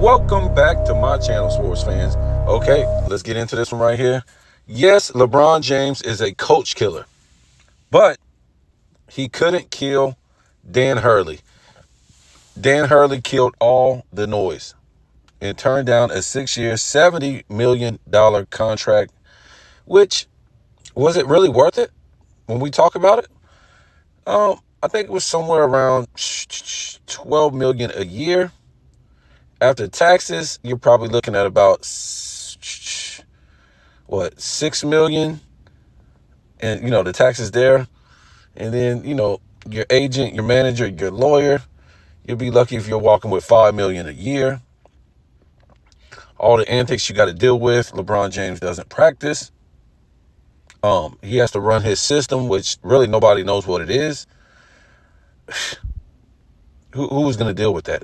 Welcome back to my channel, sports fans. Okay, let's get into this one right here. Yes, LeBron James is a coach killer, but he couldn't kill Dan Hurley. Dan Hurley killed all the noise and turned down a 6-year, $70 million contract, which, was it really worth it when we talk about it? I think it was somewhere around $12 million a year. After taxes, you're probably looking at about $6 million, and the taxes there, and then your agent, your manager, your lawyer, you'll be lucky if you're walking with $5 million a year. All the antics you got to deal with. LeBron James doesn't practice. He has to run his system, which really nobody knows what it is. Who is going to deal with that?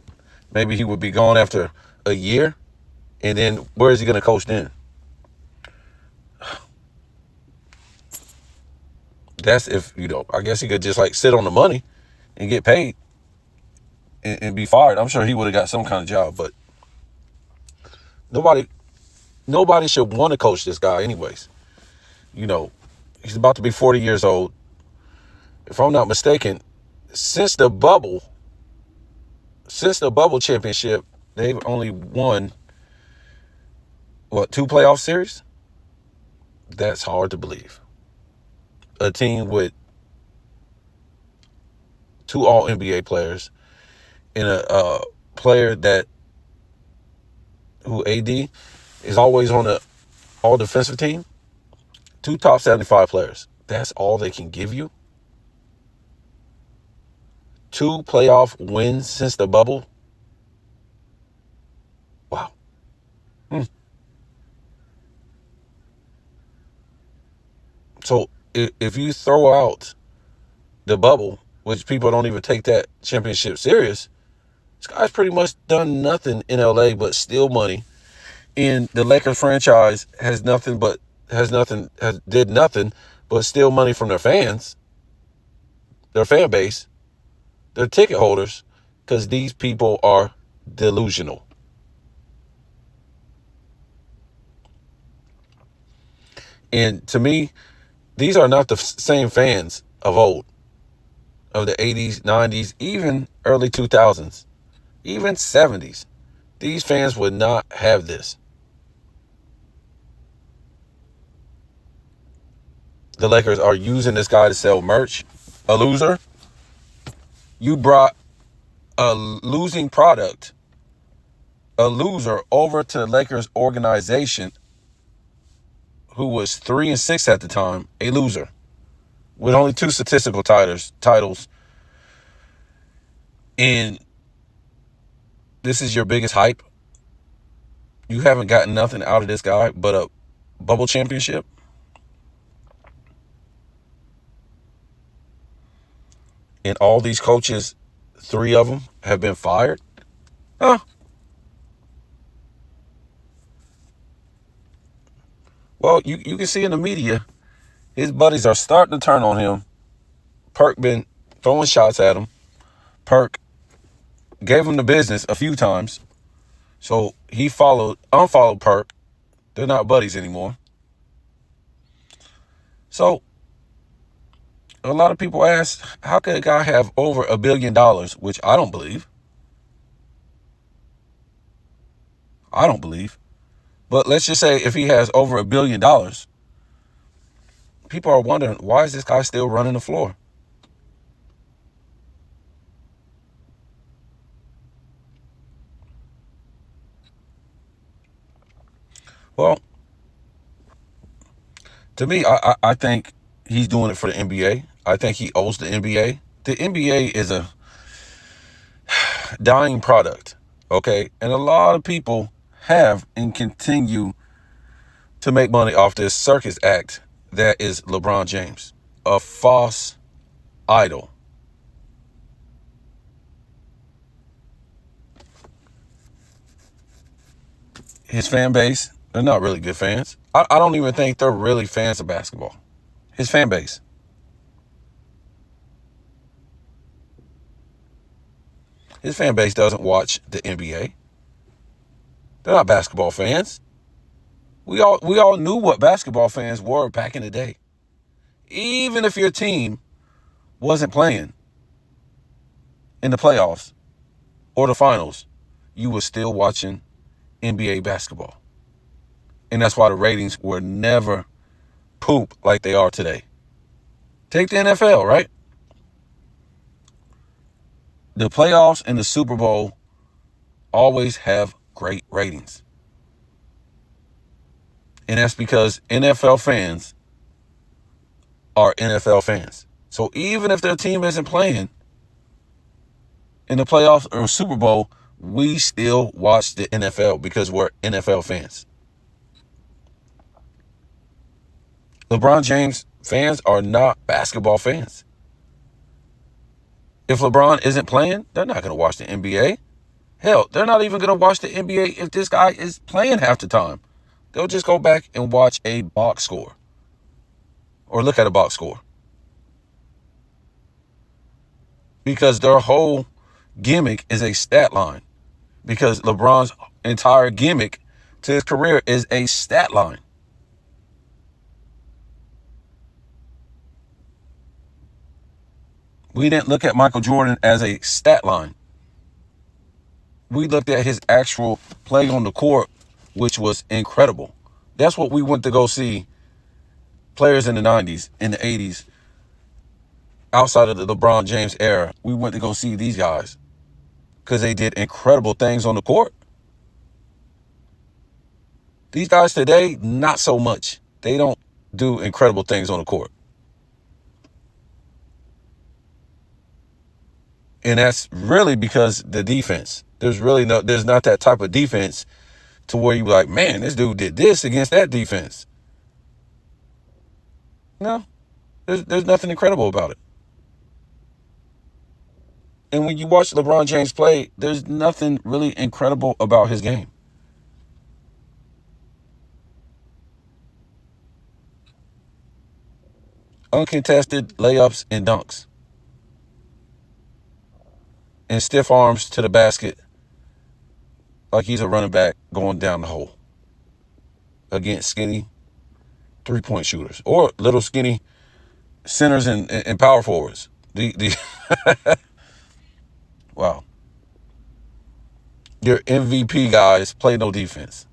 Maybe he would be gone after a year, and then where is he going to coach then? That's if, I guess he could just sit on the money and get paid and be fired. I'm sure he would have got some kind of job, but nobody should want to coach this guy anyways. He's about to be 40 years old. If I'm not mistaken, since the bubble championship, they've only won, 2 playoff series? That's hard to believe. A team with 2 All-NBA players and a player who AD is always on the all-defensive team. 2 top 75 players. That's all they can give you? 2 playoff wins since the bubble? Wow. So if you throw out the bubble, which people don't even take that championship serious, this guy's pretty much done nothing in LA but steal money. And the Lakers franchise did nothing but steal money from their fans, their fan base, their ticket holders, because these people are delusional. And to me, these are not the same fans of old, of the 80s, 90s, even early 2000s, even 70s. These fans would not have this. The Lakers are using this guy to sell merch. A loser. You brought a losing product, a loser, over to the Lakers organization, who was 3-6 at the time, a loser with only 2 statistical titles. And this is your biggest hype. You haven't gotten nothing out of this guy but a bubble championship. And all these coaches, 3 of them, have been fired. Huh? Well, you can see in the media, his buddies are starting to turn on him. Perk been throwing shots at him. Perk gave him the business a few times. So he unfollowed Perk. They're not buddies anymore. So a lot of people ask, how could a guy have over $1 billion, which I don't believe. But let's just say if he has over $1 billion, people are wondering, why is this guy still running the floor? Well, to me, I think he's doing it for the NBA. I think he owes the NBA. The NBA is a dying product, okay? And a lot of people have and continue to make money off this circus act that is LeBron James, a false idol. His fan base, they're not really good fans. I don't even think they're really fans of basketball. His fan base. His fan base doesn't watch the NBA. They're not basketball fans. We all knew what basketball fans were back in the day. Even if your team wasn't playing in the playoffs or the finals, you were still watching NBA basketball. And that's why the ratings were never poop like they are today. Take the NFL, right? The playoffs and the Super Bowl always have great ratings. And that's because NFL fans are NFL fans. So even if their team isn't playing in the playoffs or Super Bowl, we still watch the NFL because we're NFL fans. LeBron James fans are not basketball fans. If LeBron isn't playing, they're not going to watch the NBA. Hell, they're not even going to watch the NBA if this guy is playing half the time. They'll just go back and watch a box score or look at a box score. Because their whole gimmick is a stat line. Because LeBron's entire gimmick to his career is a stat line. We didn't look at Michael Jordan as a stat line. We looked at his actual play on the court, which was incredible. That's what we went to go see players in the 90s, in the 80s, outside of the LeBron James era. We went to go see these guys because they did incredible things on the court. These guys today, not so much. They don't do incredible things on the court. And that's really because the defense. There's not that type of defense to where you're like, man, this dude did this against that defense. No, there's nothing incredible about it. And when you watch LeBron James play, there's nothing really incredible about his game. Uncontested layups and dunks. And stiff arms to the basket like he's a running back going down the hole against skinny three-point shooters or little skinny centers and power forwards. Wow. Your MVP guys play no defense.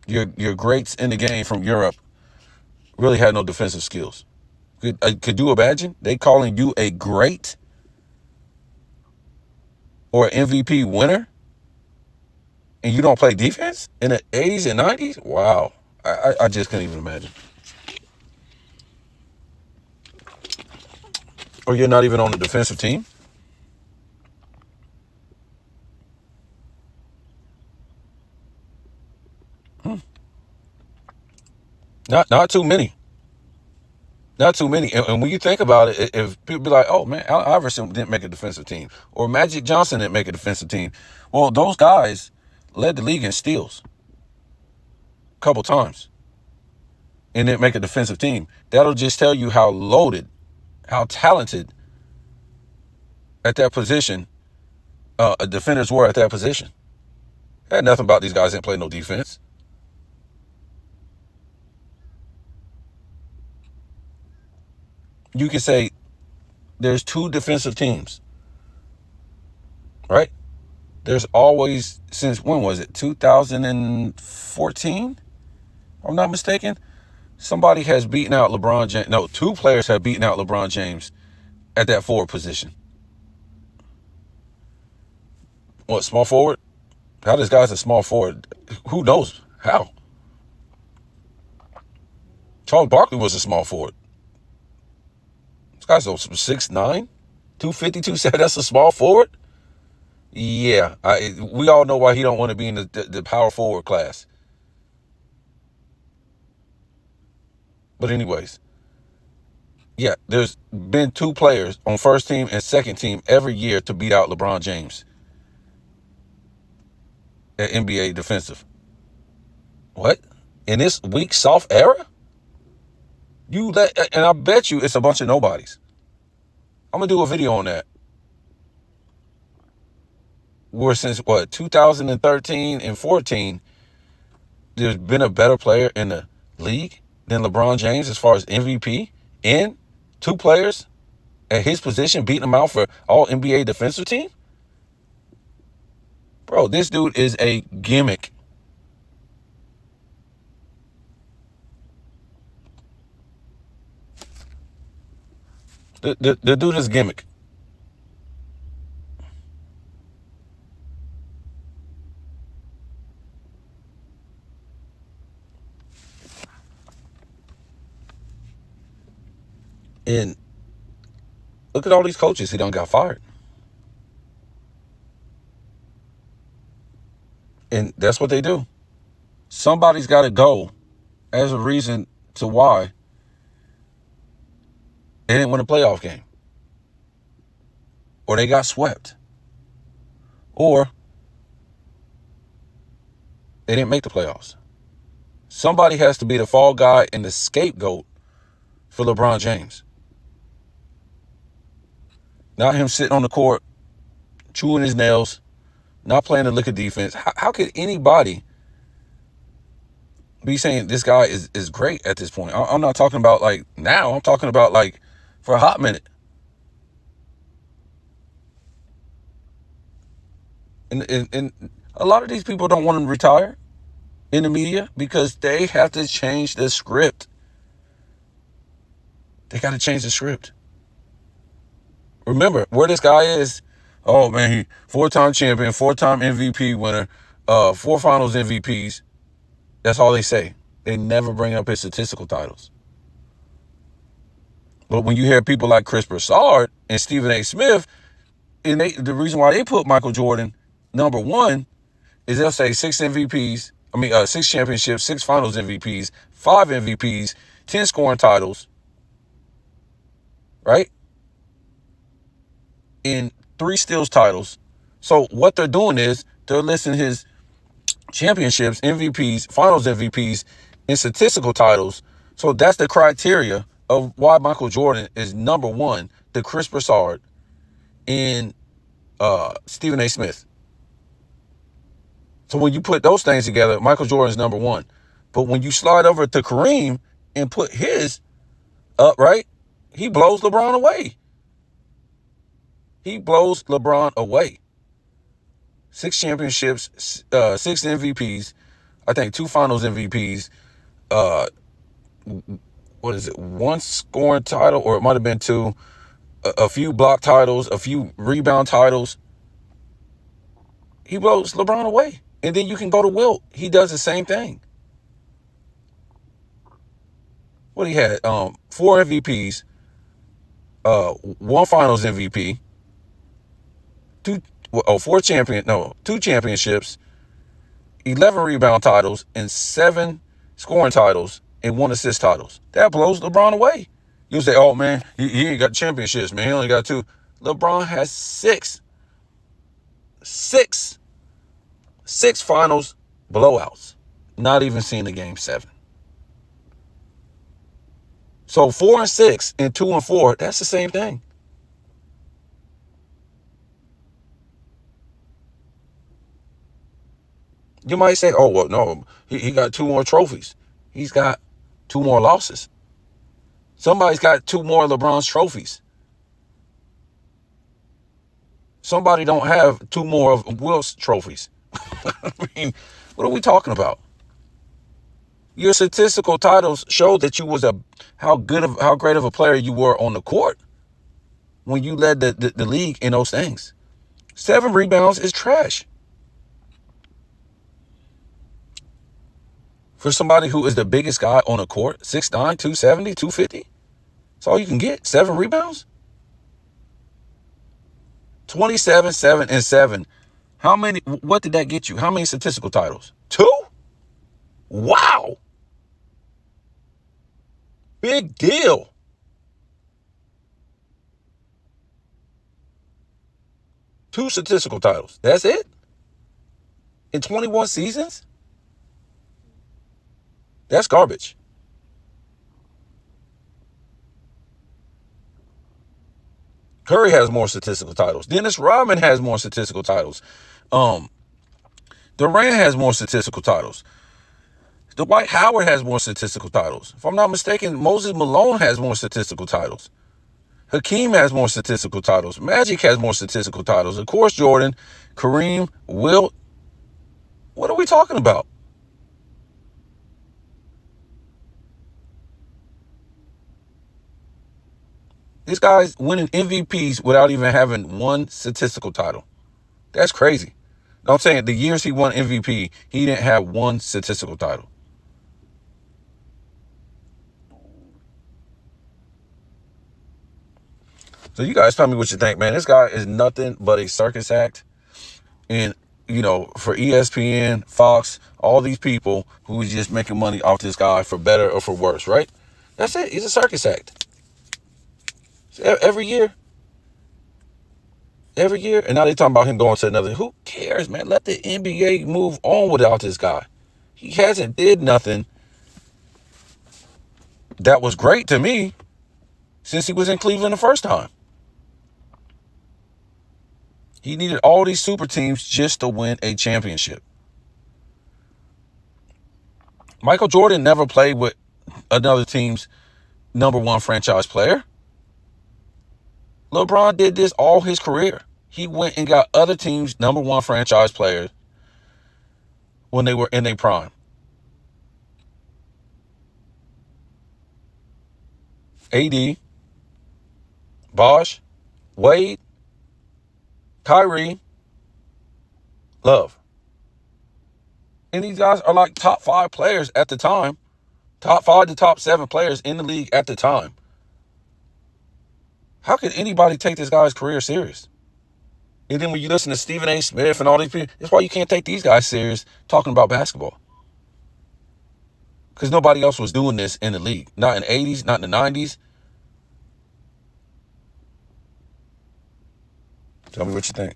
Your greats in the game from Europe really had no defensive skills. Could you imagine they calling you a great or an MVP winner and you don't play defense in the 80s and 90s? Wow. I just couldn't even imagine. Or you're not even on the defensive team? Not too many. Not too many. And when you think about it, if people be like, oh man, Allen Iverson didn't make a defensive team, or Magic Johnson didn't make a defensive team. Well, those guys led the league in steals a couple times and didn't make a defensive team. That'll just tell you how loaded, how talented at that position defenders were at that position. Had nothing about these guys didn't play no defense. You can say there's two defensive teams, right? There's always, since when was it? 2014? If I'm not mistaken. Somebody has beaten out LeBron James. No, two players have beaten out LeBron James at that forward position. What, small forward? How this guy's a small forward? Who knows how? Charles Barkley was a small forward. This guy's 6'9", 250, 270. That's a small forward? Yeah, we all know why he don't want to be in the power forward class. But anyways, yeah, there's been two players on first team and second team every year to beat out LeBron James at NBA defensive. What? In this weak, soft era? And I bet you it's a bunch of nobodies. I'm going to do a video on that. where since what, 2013 and 14, there's been a better player in the league than LeBron James as far as MVP, and two players at his position beating him out for all NBA defensive team? Bro, this dude is a gimmick. The dude is a gimmick. And look at all these coaches he done got fired. And that's what they do. Somebody's got to go as a reason to why they didn't win a playoff game, or they got swept, or they didn't make the playoffs. Somebody has to be the fall guy and the scapegoat for LeBron James. Not him sitting on the court, chewing his nails, not playing the liquor defense. How could anybody be saying this guy is great at this point? I'm not talking about like now. I'm talking about like for a hot minute. And a lot of these people don't want him to retire in the media because they have to change the script. They got to change the script. Remember where this guy is. Oh man, he 4-time champion, 4-time MVP winner, 4 Finals MVPs. That's all they say. They never bring up his statistical titles. But when you hear people like Chris Broussard and Stephen A. Smith, and the reason why they put Michael Jordan number 1 is they'll say 6 MVPs. 6 championships, 6 Finals MVPs, 5 MVPs, 10 scoring titles, right? And 3 steals titles. So what they're doing is they're listing his championships, MVPs, Finals MVPs, and statistical titles. So that's the criteria of why Michael Jordan is number 1 to Chris Broussard and Stephen A. Smith. So when you put those things together, Michael Jordan is number 1. But when you slide over to Kareem and put his up, right, he blows LeBron away. He blows LeBron away. 6 championships, 6 MVPs, I think 2 Finals MVPs, 1 scoring title, or it might have been 2, a few block titles, a few rebound titles. He blows LeBron away. And then you can go to Wilt. He does the same thing. What he had? 4 MVPs, 1 Finals MVP, 2 championships, 11 rebound titles, and 7 scoring titles, and 1 assist titles. That blows LeBron away. You say, oh man, he ain't got championships, man. He only got 2. LeBron has 6. 6 finals blowouts. Not even seen a game 7. So 4 and 6 and 2 and 4, that's the same thing. You might say, oh, well, no, he got 2 more trophies. He's got 2 more losses. Somebody's got 2 more LeBron's trophies. Somebody don't have 2 more of Wilt's trophies. I mean, what are we talking about? Your statistical titles show that you was how great of a player you were on the court when you led the league in those things. 7 rebounds is trash. For somebody who is the biggest guy on the court, 6'9", 270, 250, that's all you can get. 7 rebounds? 27, 7, and 7. What did that get you? How many statistical titles? 2? Wow. Big deal. Two statistical titles. That's it? In 21 seasons? That's garbage. Curry has more statistical titles. Dennis Rodman has more statistical titles. Durant has more statistical titles. Dwight Howard has more statistical titles. If I'm not mistaken, Moses Malone has more statistical titles. Hakeem has more statistical titles. Magic has more statistical titles. Of course, Jordan, Kareem, Wilt. What are we talking about? These guys winning MVPs without even having one statistical title. That's crazy. I'm saying the years he won MVP, he didn't have one statistical title. So you guys tell me what you think, man. This guy is nothing but a circus act. And, you know, for ESPN, Fox, all these people who is just making money off this guy for better or for worse, right? That's it. He's a circus act. Every year. Every year. And now they're talking about him going to another. Who cares, man? Let the NBA move on without this guy. He hasn't did nothing that was great to me since he was in Cleveland the first time. He needed all these super teams just to win a championship. Michael Jordan never played with another team's number one franchise player. LeBron did this all his career. He went and got other teams' number one franchise players when they were in their prime. AD, Bosh, Wade, Kyrie, Love. And these guys are like top 5 players at the time. Top 5 to top 7 players in the league at the time. How can anybody take this guy's career serious? And then when you listen to Stephen A. Smith and all these people, that's why you can't take these guys serious talking about basketball. Because nobody else was doing this in the league. Not in the 80s, not in the 90s. Tell me what you think.